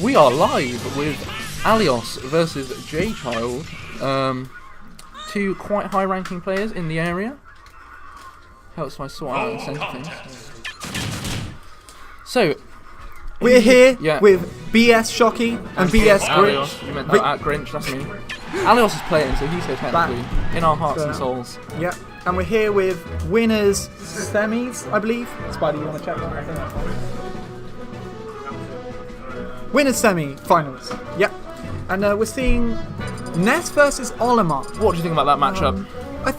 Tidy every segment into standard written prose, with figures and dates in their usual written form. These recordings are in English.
We are live with Allios versus Jchild, two quite high-ranking players in the area. Helps my sort out and center things. So, we're here with BS Shocky and BS Grinch. Allios, you meant Grinch, that's me. Allios is playing, so he's here technically, in our hearts and souls. Yeah, and we're here with winners semis, I believe. Spider, you want to check that? I think that's fine. Winners semi-finals. Yep. And we're seeing Ness versus Olimar. What do you think about that matchup? I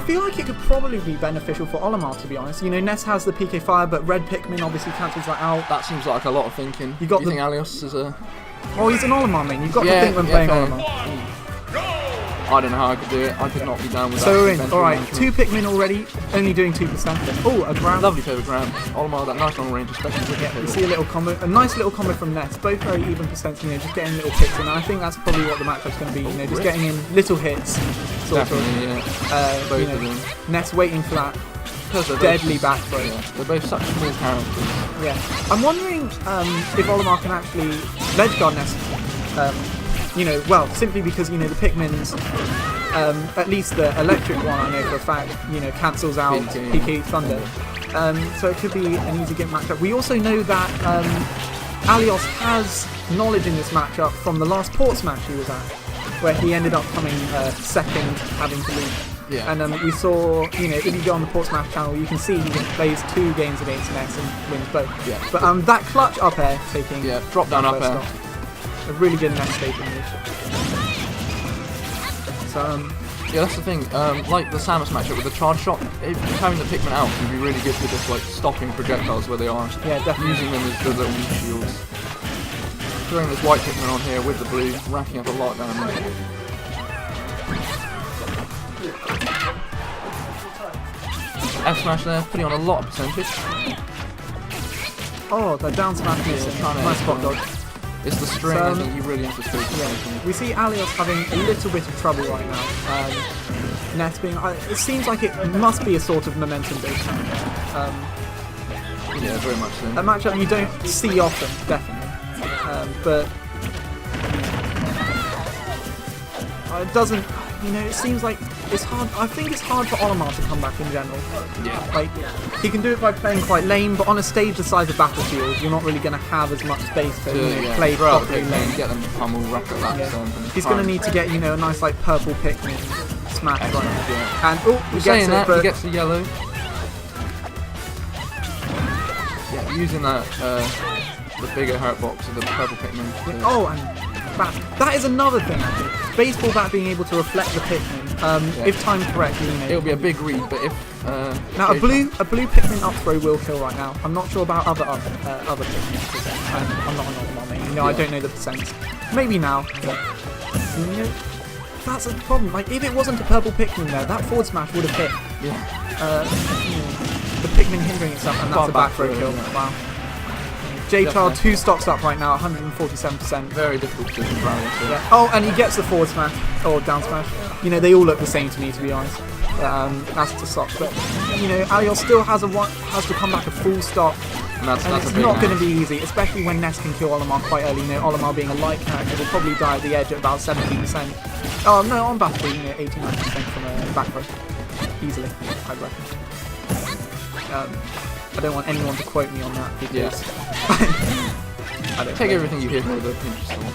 feel like it could probably be beneficial for Olimar, to be honest. You know, Ness has the PK Fire, but Red Pikmin obviously cancels that out. That seems like a lot of thinking. You think Allios is a... Oh, he's an Olimar main. You've got to think when playing fair. Olimar. I don't know how I could do it. I could not be down with that. So we're in. Alright, 2 Pikmin already, only doing 2%. Oh, a Ground. Lovely favourite Ground. Olimar, that nice long range, especially with you see a little combo, a nice little combo from Ness. Both very even percents, you know, just getting little hits in. And I think that's probably what the matchup's going to be, you know, just getting in little hits. Definitely, yeah. Both of them. Ness waiting for that deadly back throw. Yeah, they're both such small characters. Yeah. I'm wondering if Olimar can actually ledge guard Ness. You know, well, simply because, you know, the Pikmin's, at least the electric one, I know for a fact, you know, cancels out PK Thunder. So it could be an easy game matchup. We also know that Allios has knowledge in this matchup from the last Ports match he was at, where he ended up coming second, having to lose. Yeah. And we saw, you know, if you go on the Ports match channel, you can see he plays 2 games against Ness and wins both. Yeah. But that clutch up air taking... Yeah, drop down up air. A really good Ness staging move. So, yeah, that's the thing. Like the Samus matchup with the charge shot, having the Pikmin out can be really good for just like stopping projectiles where they are. Yeah, definitely. Using them as good little weak shields. Throwing this white Pikmin on here with the blue, racking up a lot down there. F smash there, putting on a lot of percentage. Oh, the down smash missing. Nice spot dodge. It's the string, I think you really have to speak. Yeah. We see Allios having a little bit of trouble right now. Ness being... it seems like it must be a sort of momentum-based matchup. Yeah, very much so. A matchup you don't see often, definitely. But... it doesn't... You know, it seems like it's hard. I think it's hard for Olimar to come back in general. Yeah. Like, he can do it by playing quite lame, but on a stage the size of Battlefield, you're not really going to have as much space to play properly lame. Get them to pummel, rocket laps. He's going to need to get, you know, a nice like purple Pikmin smash right now. Yeah. And he gets it, but he gets the yellow. Yeah, using that the bigger hurt box of the purple Pikmin. Yeah. Oh, and that is another thing, I think. Baseball bat being able to reflect the Pikmin, if timed correctly, you know. It'll be a big read, but if... now, a blue Pikmin up throw will kill right now. I'm not sure about other Pikmin. I'm not an Olimar main. You know, I don't know the percents. Maybe now, but... You know, that's a problem. Like, if it wasn't a purple Pikmin there, that forward smash would have hit. Yeah. You know, the Pikmin hindering itself, and that's a back throw kill. Wow. Jchild 2 stocks up right now, 147%. Very difficult position for Allios. Yeah. Oh, and he gets the forward smash, or down smash. You know, they all look the same to me, to be honest. That's the stock. But, you know, Allios still has to come back a full stock. And that's it's not going to be easy, especially when Ness can kill Olimar quite early. You know, Olimar being a light character will probably die at the edge at about 70%. Oh, no, on Battlefield, you know, 89% from a back row. Easily, I reckon. I don't want anyone to quote me on that because I don't take everything you hear with a pinch of salt.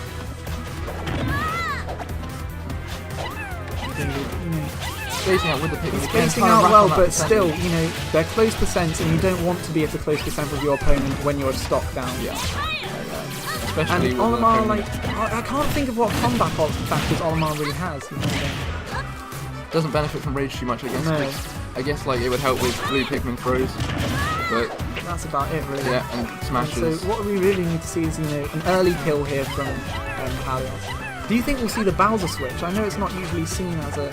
Spacing out with the Pikmin. Spacing out well, but still, you know, they're close percents, and you don't want to be at a close percent with your opponent when you're a stock down. Yeah. Especially and Olimar, like, I can't think of what combat factors Olimar really has. You know, doesn't benefit from rage too much, I guess. No. I guess like it would help with blue Pikmin throws, but that's about it really. Yeah, and smashes. And so what we really need to see is, you know, an early kill here from Allios. Do you think we'll see the Bowser switch? I know it's not usually seen as a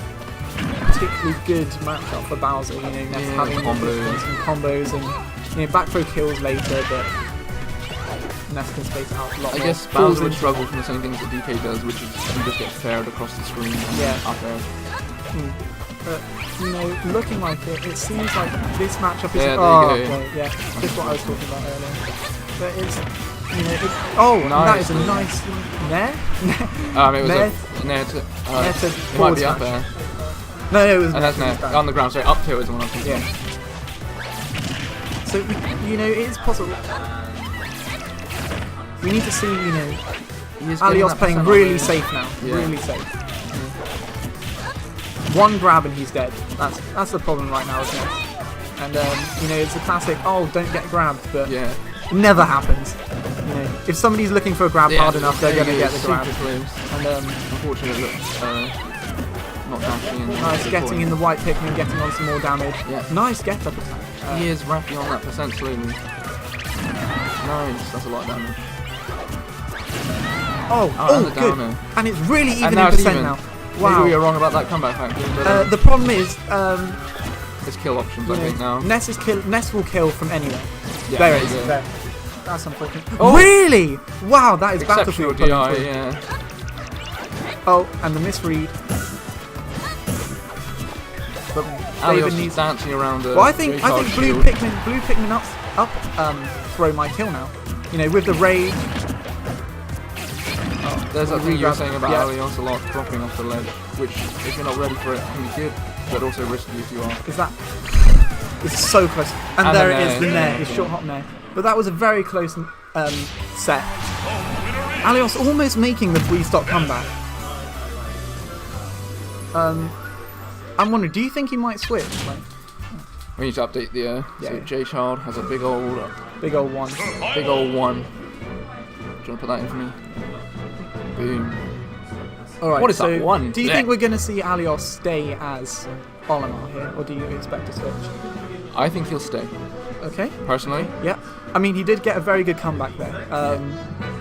particularly good matchup for Bowser. You know, Ness having combos and, you know, back throw kills later, but Ness can space it out a lot. I guess Bowser would struggle from the same things that DK does, which is he just gets paired across the screen and up there. But, you know, looking like it seems like this matchup is... Yeah, there you go. Okay, yeah, that's what I was talking about earlier. But it's, you know, oh, that is a nice nair. It was a nair to. It might be up there. No, it was. And that's nair on the ground. So up tilt is the one I'm thinking. Yeah. So you know, it is possible. We need to see, you know, Allios playing really safe now. Yeah. Really safe. One grab and he's dead. That's the problem right now, isn't it? And you know, it's a classic. Oh, don't get grabbed, but it never happens. You know, if somebody's looking for a grab hard enough, they're going to get the grab. And unfortunately, not dashing in. Nice getting in the white Pikmin, getting on some more damage. Yeah. Nice get up attack. He is wrapping on that percent slowly. Nice, that's a lot of damage. Oh, good. And it's really even in percent now. Wow. Maybe we were wrong about that comeback factor. But, the problem is, it's kill options, I think, now. Ness will kill from anywhere. Yeah, there it is. There. That's unfortunate. Oh. Really? Wow, that is Exceptional Battlefield. DI, yeah. Oh, and the misread. But Allios needs dancing around. Well, I think blue Pikmin up throw my kill now. You know, with the raid. There's that thing you were saying about Allios a lot, dropping off the ledge, which, if you're not ready for it, can be good, but also risky if you are. Is that? It's so close. And there it is, the nair, the short hop nair. But that was a very close set. Allios almost making the 3-stop comeback. I'm wondering, do you think he might switch? Like, we need to update the so Jchild has a big old one. Big old one. Do you want to put that in for me? Boom. Alright, what is that one? Do you think we're going to see Allios stay as Olimar here, or do you expect a switch? I think he'll stay. Okay. Personally? Yeah. I mean, he did get a very good comeback there.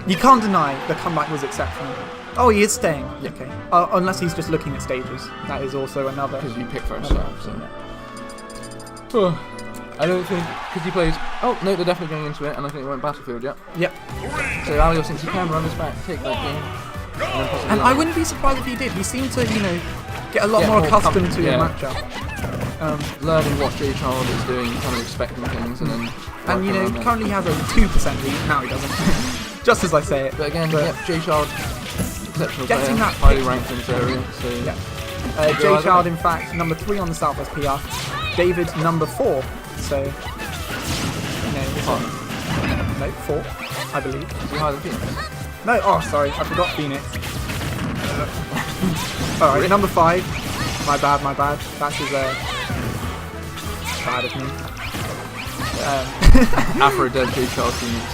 You can't deny the comeback was exceptional. Oh, he is staying. Yeah. Okay. Unless he's just looking at stages. That is also another. Because you pick first up, so. Yeah. I don't think, because he plays. Oh no, they're definitely going into it, and I think they went Battlefield. Yep. Yep. So Allios thinks he can run this back, take that game. And I wouldn't be surprised if he did. He seemed to, you know, get a lot more accustomed to the matchup. Learning what Jchild is doing, kind of expecting things, and then. And you know, currently he has a 2% lead. Now he doesn't. Just as I say it. But again, Jchild, exceptional getting player, that highly ranked in this area. So yeah. Jchild, in fact, number 3 on the Southwest PR. David, number 4. So, you know, no, 4, I believe. Is he higher than Phoenix? No, oh, sorry, I forgot Phoenix. Alright, number 5. My bad. That is bad of me. After a dead Jchild Phoenix.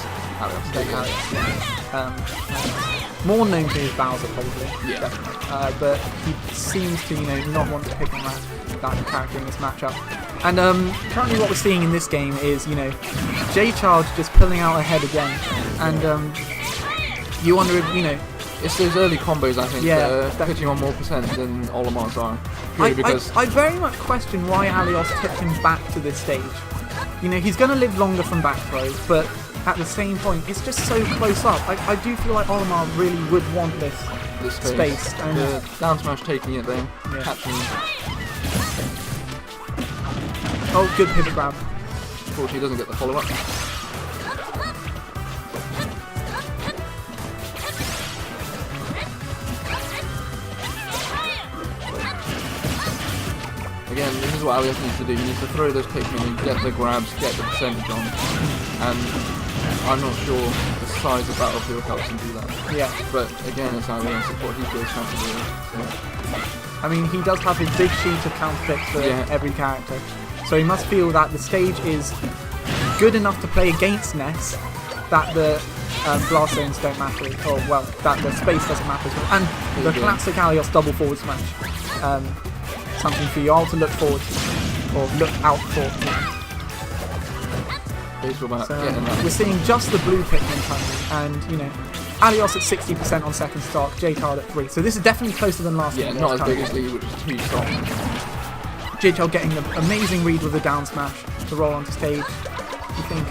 More known to his Bowser, probably. Yeah. But he seems to, you know, not want to pick on that character in this matchup. And currently what we're seeing in this game is, you know, Jchild just pulling out ahead again. And you wonder if, you know... It's those early combos, I think, that are putting on more percent than Olimar's are. I very much question why Allios took him back to this stage. You know, he's going to live longer from back throw, but at the same point, it's just so close up. I do feel like Olimar really would want this space. And the down smash taking it though, catching. Oh, good pivot grab. Unfortunately, he doesn't get the follow-up. Again, this is what Allios needs to do. He needs to throw those Pikmin and get the grabs, get the percentage on. And I'm not sure the size of Battlefield helps him do that. Yeah. But again, it's Allios, it's what he feels comfortable with. So. I mean, he does have his big sheet of counter picks for every character. So he must feel that the stage is good enough to play against Ness, that the blast zones don't matter, or well, that the space doesn't matter as well. And the classic Allios double forward smash. Something for you all to look forward to, or look out for. So we're seeing just the blue Pikmin currently, and you know, Allios at 60% on second stock, Jchild at 3. So this is definitely closer than last time. Yeah, not as big as Lee, which is 2 stock. Jchild getting the amazing read with the down smash to roll onto stage. You think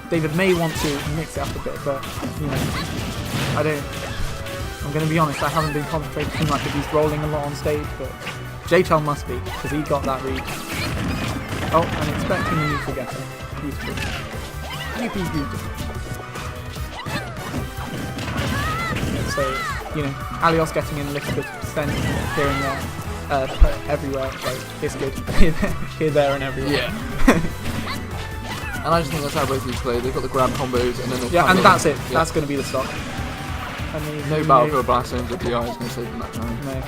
David may want to mix it up a bit, but you know, I'm going to be honest, I haven't been concentrating too much if he's rolling a lot on stage, but Jchild must be, because he got that read. Oh, and expecting a neutral getter. Beautiful. Beautiful. So, you know, Allios getting in a little bit of percent here and there, everywhere. Like, it's good. Here, there, and everywhere. Yeah. And I just think that's how both these play. They've got the grab combos, and then and that's it. Yeah. That's going to be the stock. I mean, no battlefield blast zones or DI is going to save them that time. No.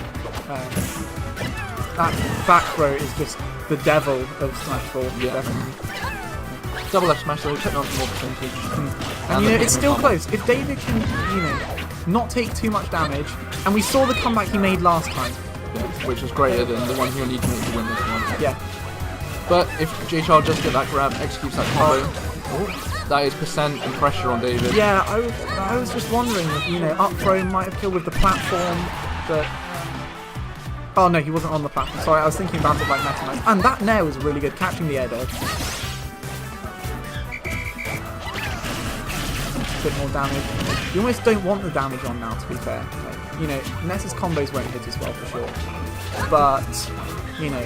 That back throw is just the devil of Smash 4. Yeah. Definitely. Double left smash though, putting on some more percentage. And you know, it's still close. If David can, you know, not take too much damage, and we saw the comeback he made last time. Yeah, which was greater than the one he'll need to make to win this one. Yeah. But if Jchild does get that grab, executes that combo, that is percent and pressure on David. Yeah, I was just wondering if, you know, up throw might have killed with the platform, but... Oh no, he wasn't on the platform. Sorry, I was thinking about it like Meta Knight. And that nair was really good, catching the air dodge. Bit more damage. You almost don't want the damage on now, to be fair. Like, you know, Ness's combos won't hit as well for sure. But, you know...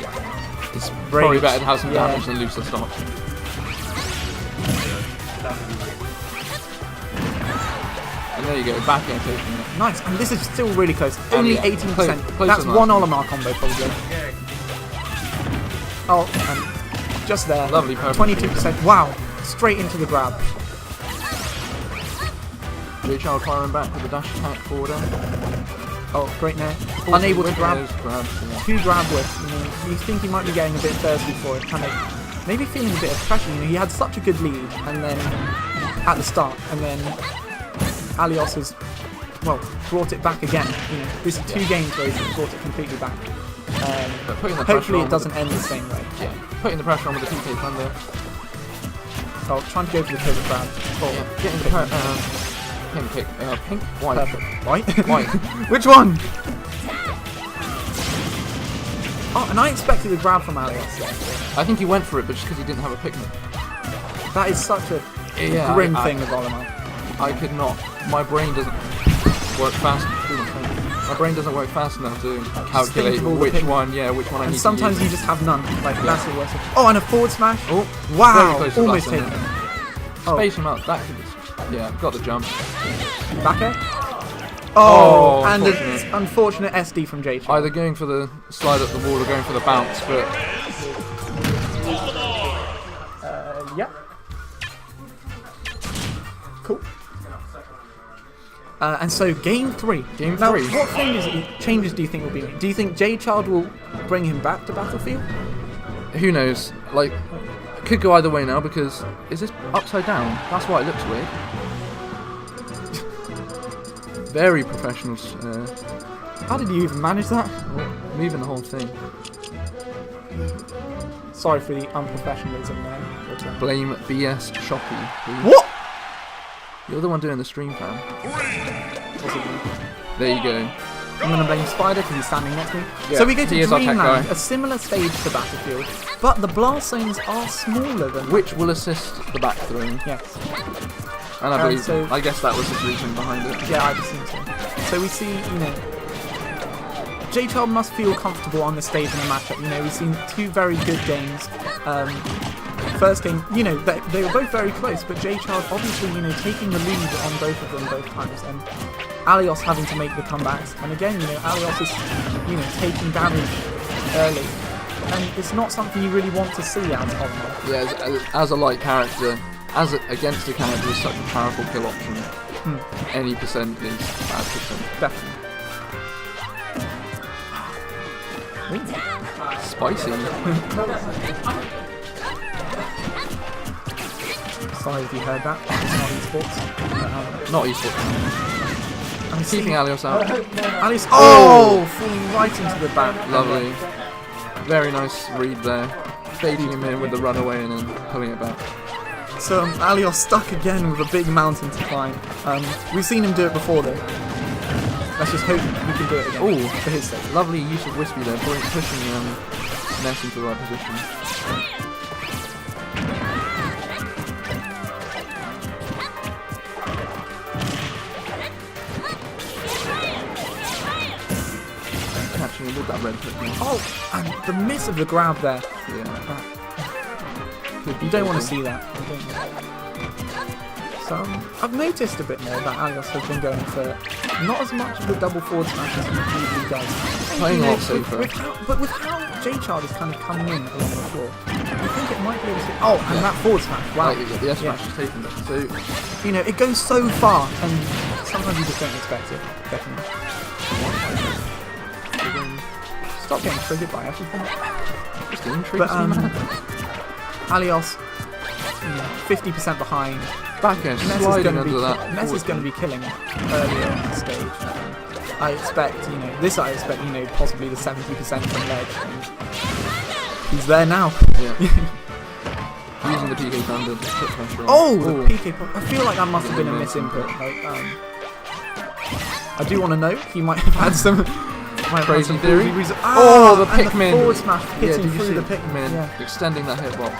It's probably better to have some damage than lose the stock. And there you go, back air taking it. Nice, and this is still really close. Only 18%. That's one Olimar combo probably. Oh, and just there. Lovely purple. 22%. Wow, straight into the grab. Jchild firing back with the dash attack forward. Oh, great nair. Unable to grab. Grabs, yeah. Two grab whiffs. You know, you think he might be getting a bit thirsty for it, kind of maybe feeling a bit of pressure. You know, he had such a good lead, and then at the start, and then Allios has, well, brought it back again. You know, this is 2 games where he's brought it completely back. Hopefully it doesn't end the same way. Yeah, putting the pressure on with the PK thunder. Oh, trying to go for the pivot grab. Oh, yeah, getting the pink, white. Purple. White? White. Which one? Oh, and I expected a grab from Allios. I think he went for it, but just because he didn't have a pigment. That is such a grim thing with Olimar. I could not. My brain doesn't work fast. My brain doesn't work fast enough to calculate which one. Yeah, which one I need to use. Sometimes you just have none. Like that's the worst. Oh, and a forward smash. Oh, wow! Almost hit. Space him out. That could. Yeah, got the jump. Back air. Oh, and an unfortunate SD from Jchild. Either going for the slide up the wall or going for the bounce, but yeah. Cool. And so game 3. Now, what changes do you think will be made? Do you think Jchild will bring him back to Battlefield? Who knows? Like, it could go either way now because is this upside down? That's why it looks weird. Very professional. How did you even manage that? Moving the whole thing. Sorry for the unprofessionalism there. Blame BS Shoppy. Please. What? You're the one doing the stream, fam. Possibly. There you go. I'm going to blame Spider because he's standing next to me. Yeah, so we go to Dreamland, guy. A similar stage to Battlefield, but the blast zones are smaller than... Which will assist the back throwing. Yes. And I believe, I guess that was the reason behind it. Yeah, I just think so. So we see, you know, Jchild must feel comfortable on the stage in a matchup. You know, we've seen 2 very good games. First game, you know, they were both very close, but Jchild obviously, you know, taking the lead on both of them both times, and Allios having to make the comebacks. And again, you know, Allios is, you know, taking damage early, and it's not something you really want to see out of Olimar. Yeah, as a light character, against a character with such a powerful kill option, any percent is bad percent. Definitely. Ooh. Spicy. Sorry if you heard that. It's not esports. Not esports. I'm keeping Allios out. Allios. Oh! Falling right into the back. Lovely. Very nice read there. Fading him in with the runaway and then pulling it back. So Allios stuck again with a big mountain to climb. We've seen him do it before though. Let's just hope we can do it again. Oh, for his sake. Lovely use of Wispy there, pushing Ness into the right position. Catching him with that red hook. Oh, and the miss of the grab there. Yeah. You don't want to see that. I've noticed a bit more that Allios has been going for not as much of the double forward smash as he usually does. Playing a lot safer. But with how Jchild is kind of coming in along the floor, I think it might be able to... Oh, and that forward smash, wow. Like, the S smash is taking it. So, you know, it goes so far, and sometimes you just don't expect it, definitely. Stop getting triggered by everything. just intrigues me, man. Allios, 50% behind. Back end, sliding under that. Ness is going to be killing earlier in the stage. I expect, possibly the 70% from ledge. And he's there now. Yeah. Using the PK thunder to put pressure on. Oh, the PK. I feel like that must have been a misinput. Like, I do want to note he might have had some crazy theory. The Pikmin. The forward smash hitting through the Pikmin. Yeah. Extending that hitbox.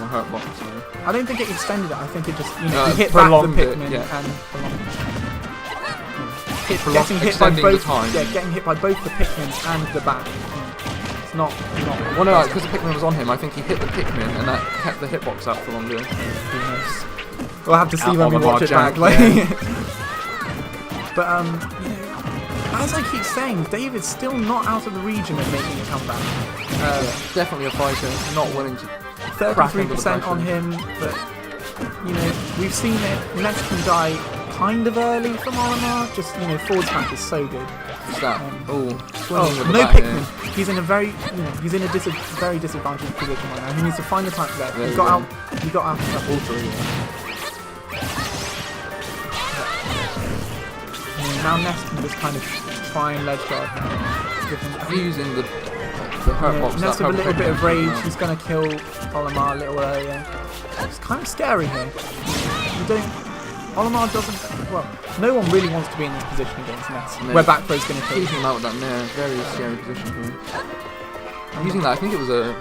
Or hurtbox, sorry. I don't think it extended it. I think it just he hit back the Pikmin and prolonged it. Getting hit by both. Getting hit by both the Pikmin and the back. It's not. Well, no, because the Pikmin was on him. I think he hit the Pikmin and that kept the hitbox out for longer. We'll have to see when we watch it back. But as I keep saying, David's still not out of the region of making a comeback. Definitely a fighter, not willing to. 33% on him, but we've seen it. Ness can die kind of early from Olimar. Just forward smash is so good. What's that? No Pikmin. He's in a very very disadvantaged position right now. He needs to find the time there. He got out. He got out of all three. Now Ness can just kind of try and ledge guard now. Using the hurtbox. Ness with a little bit of rage. He's going to kill Olimar a little earlier. It's kind of scary here. Olimar doesn't... Well, no one really wants to be in this position against Ness. No. Where back throw's going to kill him. Keeping him out with that nair, very scary position for him. Using that, I think it was the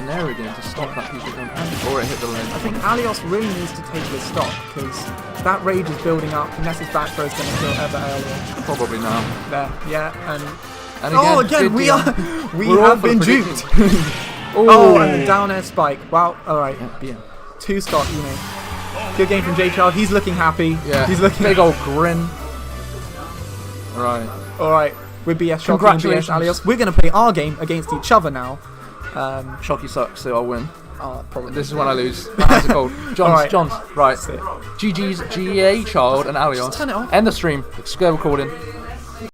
nair again to stop that PK jump, or it hit the ledge. I think Allios really needs to take this stop, because that rage is building up. Ness's back throw is going to kill ever earlier. Probably now. There, yeah, and again, we have been duped. And a down air spike. Wow, alright. Yeah. 2 stock, Good game from Jchild. He's looking happy. Yeah. He's looking big old grin. Alright. We're BS Shocky and BS Allios. We're going to play our game against each other now. Shocky sucks, so I'll win. Probably. This is when I lose. How's it called? John's. Right. That's it. GG's Jchild and Allios. Just turn it off. End the stream. It's recording.